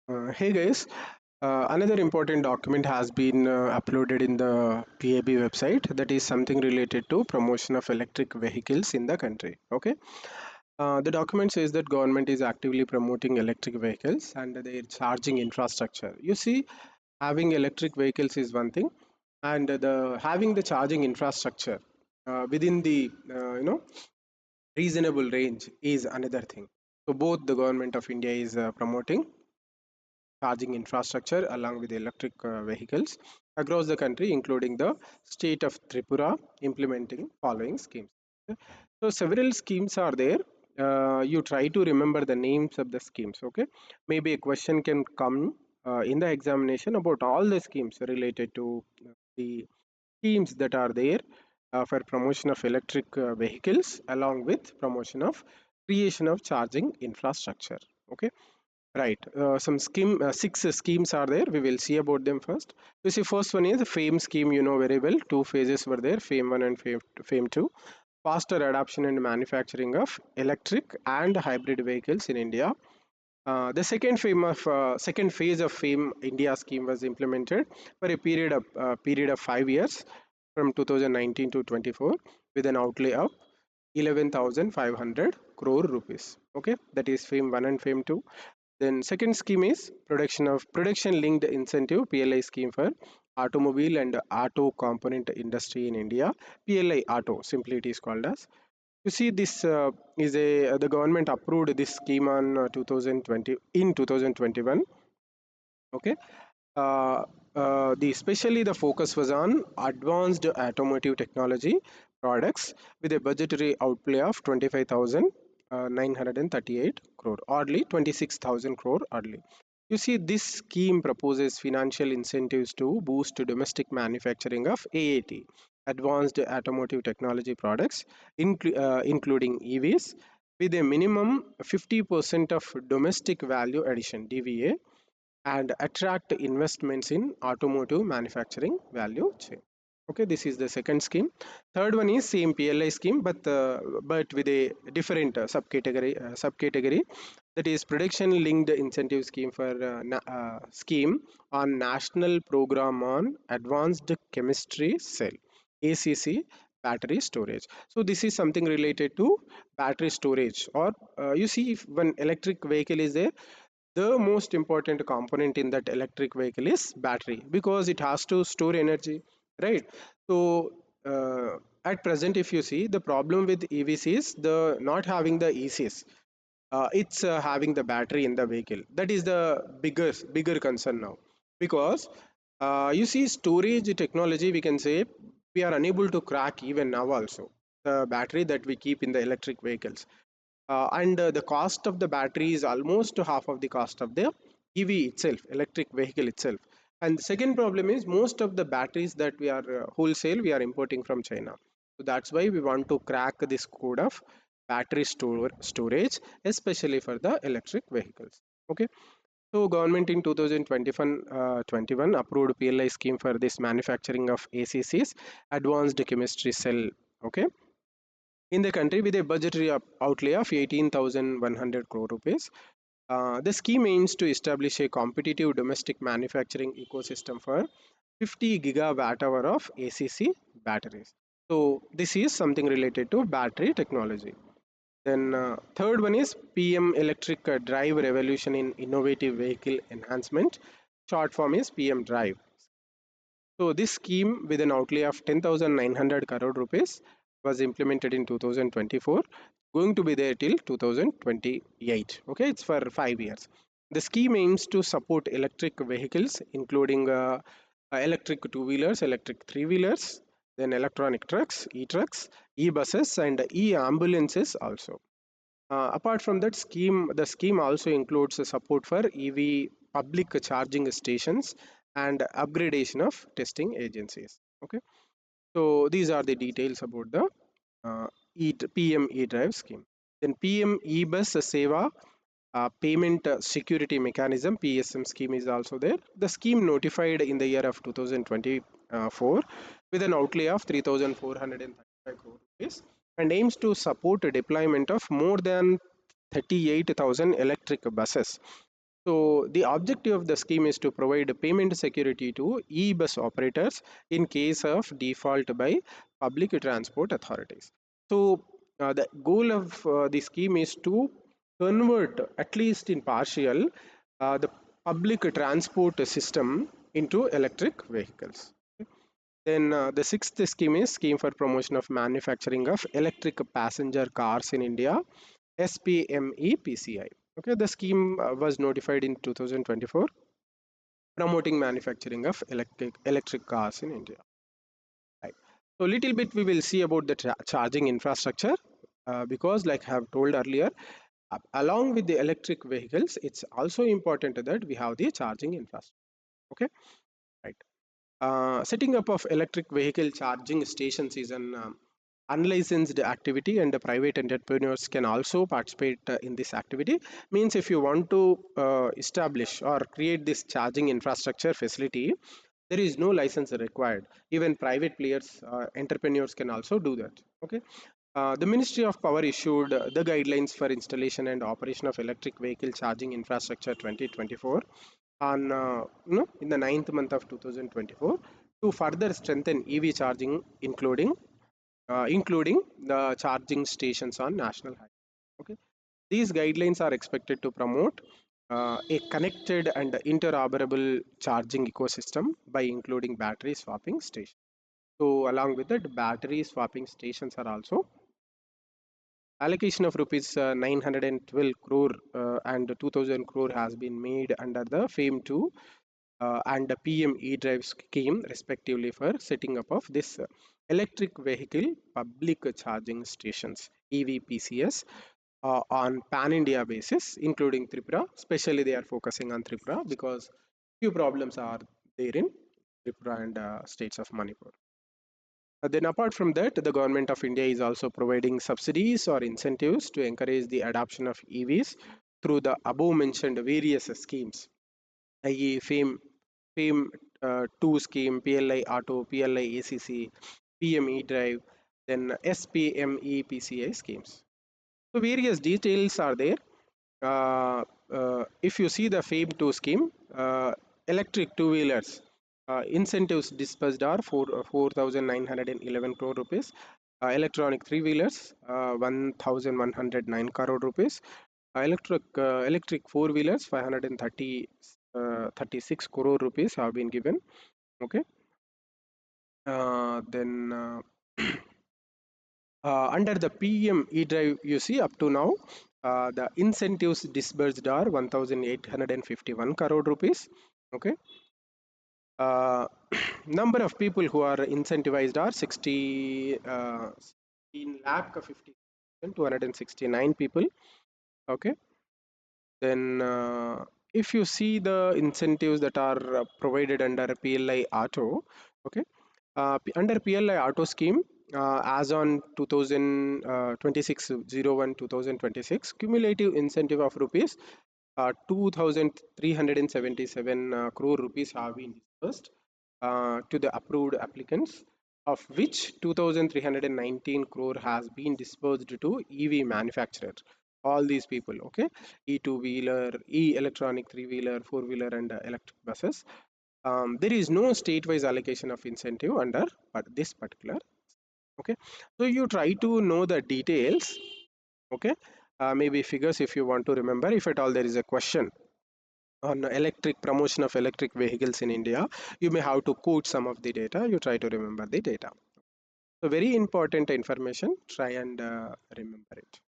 Hey guys, another important document has been uploaded in the PAB website, that is something related to promotion of electric vehicles in the country. Okay, the document says that government is actively promoting electric vehicles and their charging infrastructure. You see, having electric vehicles is one thing, and the having the charging infrastructure within the reasonable range is another thing. So both the government of India is promoting charging infrastructure along with electric vehicles across the country, including the state of Tripura implementing following schemes. Okay. So several schemes are there. You try to remember the names of the schemes. Okay, maybe a question can come in the examination about all the schemes related to the schemes that are there for promotion of electric vehicles along with promotion of creation of charging infrastructure. Okay. Right. Some six schemes are there. We will see about them first. You see, first one is the FAME scheme. You know very well. Two phases were there: FAME one and FAME two. Faster adoption and manufacturing of electric and hybrid vehicles in India. The second phase of FAME India scheme was implemented for a period of 5 years from 2019 to 24 with an outlay of 11,500 crore rupees. Okay, that is FAME one and FAME two. Then second scheme is production linked incentive PLI scheme for automobile and auto component industry in India. PLI Auto, simply it is called as. You see, this is a the government approved this scheme on 2020 in 2021. Okay, uh, the especially the focus was on advanced automotive technology products with a budgetary outlay of 25,938 crore, oddly 26,000 crore oddly. You see, this scheme proposes financial incentives to boost domestic manufacturing of AAT, advanced automotive technology products, including EVs, with a minimum 50% of domestic value addition (DVA) and attract investments in automotive manufacturing value chain. Okay, this is the second scheme. Third one is same PLI scheme, but with a different subcategory, that is production linked incentive scheme for scheme on national program on advanced chemistry cell ACC battery storage. So this is something related to battery storage, or you see, if one electric vehicle is there, the most important component in that electric vehicle is battery, because it has to store energy, right? So at present, if you see, the problem with EVs is the not having the ECs. It's having the battery in the vehicle. That is the bigger concern now, because you see, storage technology, we can say, we are unable to crack even now also the battery that we keep in the electric vehicles. And the cost of the battery is almost half of the cost of the EV itself, electric vehicle itself. And the second problem is, most of the batteries that we are wholesale, we are importing from China. So that's why we want to crack this code of battery storage, especially for the electric vehicles. Okay. So government in 2021 approved PLI scheme for this manufacturing of ACCs, advanced chemistry cell. Okay, in the country with a budgetary outlay of 18,100 crore rupees. The scheme aims to establish a competitive domestic manufacturing ecosystem for 50 gigawatt hour of ACC batteries. So this is something related to battery technology. Then third one is PM Electric Drive Revolution in Innovative Vehicle Enhancement. Short form is PM Drive. So this scheme with an outlay of 10,900 crore rupees was implemented in 2024, going to be there till 2028. Okay, it's for 5 years. The scheme aims to support electric vehicles, including electric two-wheelers, electric three-wheelers, then electronic trucks, e-trucks, e-buses, and e-ambulances also. Apart from that scheme, the scheme also includes a support for EV public charging stations and upgradation of testing agencies. Okay, so these are the details about the PM E-Drive scheme. Then PM E-Bus Seva Payment Security Mechanism (PSM) scheme is also there. The scheme notified in the year of 2024 with an outlay of 3,435 crore rupees and aims to support a deployment of more than 38,000 electric buses. So the objective of the scheme is to provide payment security to e-bus operators in case of default by public transport authorities. So the goal of the scheme is to convert, at least in partial, the public transport system into electric vehicles. Then the sixth scheme is Scheme for Promotion of Manufacturing of Electric Passenger Cars in India, SPMEPCI. Okay, the scheme was notified in 2024, promoting manufacturing of electric cars in India. Right. So little bit we will see about the charging infrastructure, because like I have told earlier, along with the electric vehicles, it's also important that we have the charging infrastructure. Okay, right. Setting up of electric vehicle charging stations is an unlicensed activity, and the private entrepreneurs can also participate in this activity. Means if you want to establish or create this charging infrastructure facility, there is no license required. Even private players, entrepreneurs can also do that. Okay. The Ministry of Power issued the guidelines for installation and operation of electric vehicle charging infrastructure 2024 on in the ninth month of 2024 to further strengthen EV charging, including the charging stations on national highways. Okay, these guidelines are expected to promote a connected and interoperable charging ecosystem by including battery swapping stations. So, along with that, battery swapping stations are also allocation of rupees 912 crore and 2000 crore has been made under the FAME 2 and the PM e-drive scheme respectively for setting up of this electric vehicle public charging stations EVPCS on pan-India basis, including Tripura. Especially they are focusing on Tripura because few problems are there in Tripura and states of Manipur. Then apart from that, the government of India is also providing subsidies or incentives to encourage the adoption of EVs through the above mentioned various schemes, i.e. FAME 2 scheme, PLI Auto, PLI ACC, PME Drive, then SPME PCI schemes. So various details are there. If you see the FAME 2 scheme, electric two-wheelers incentives disbursed are 4,911 crore rupees. Electronic three-wheelers 1,109 crore rupees. Electric four-wheelers 36 crore rupees have been given. Okay. Then under the PM e-drive, you see up to now, the incentives disbursed are 1,851 crore rupees. Okay. Number of people who are incentivized are 16 lakh 50,269 people. Okay. Then if you see the incentives that are provided under PLI Auto, okay, under PLI Auto scheme, as on 2026 cumulative incentive of rupees 2,377 crore rupees have been disbursed to the approved applicants, of which 2,319 crore has been disbursed to EV manufacturers. All these people, okay, e-two-wheeler, e-electronic three-wheeler, four-wheeler, and electric buses. There is no state-wise allocation of incentive under this particular. Okay, so you try to know the details. Okay, maybe figures if you want to remember. If at all there is a question on electric promotion of electric vehicles in India, you may have to quote some of the data. You try to remember the data. So very important information. Try and remember it.